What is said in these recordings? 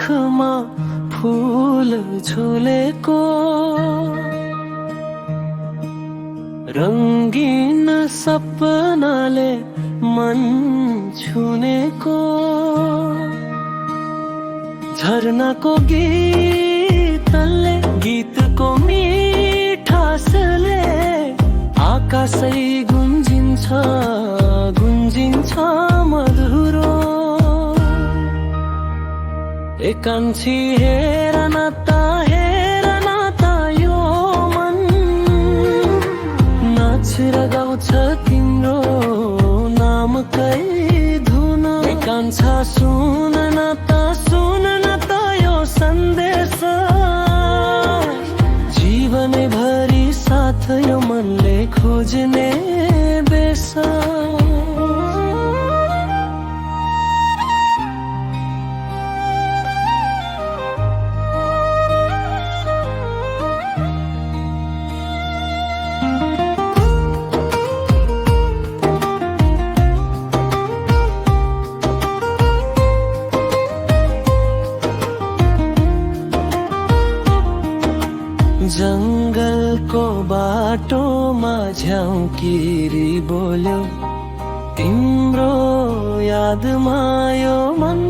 आँखमा फूल झुलेको रङ्गीन सपनाले मन छुनेको झरनाको गीतले गीतको मिठासले आकाशै गुन्जिन्छ गुन्जिन्छ मधुरो एकान्छी हेर न त यो मन नाचेर गाउँछ तिम्रो नामकै धुन एकान्छा सुन न त यो सन्देश जीवनै भरि साथ यो मनले खोज्ने बेस जङ्गलको बाटोमा झ्याउकिरी बोल्यो तिम्रो यादमा यो मन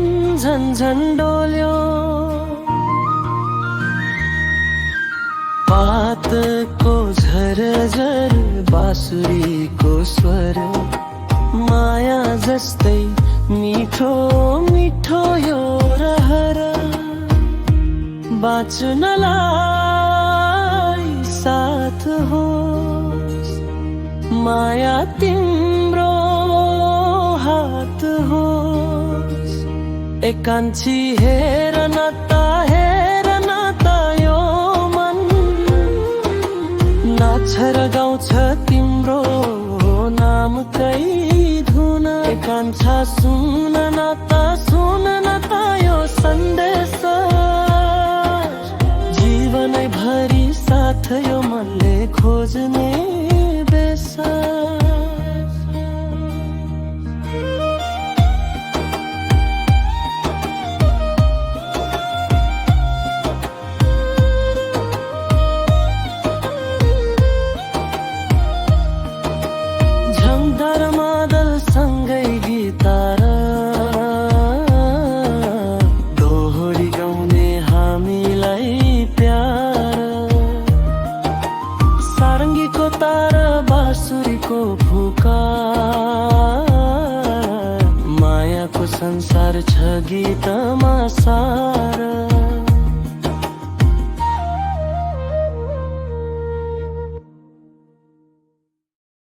झन्झन डोल्यो पातको झरझर बाँसुरीको स्वर माया जस्तै मिठो मिठो यो रहर बाँच्नलाई साथ होस् माया तिम्रो हात होस् एकान्छी हेर न त यो मन नाचेर गाउँछ तिम्रो नामकै धुन एकान्छा सुन न त यो सन्देश जीवनै भरि साथ यो मनले खोज्ने बेस झङ्कार मादल सँगै गिटार दोहोरी गाउने हामीलाई प्यार सारङ्गीको तार बाँसुरीको फुकार मायाको संसार छ गीतमा सार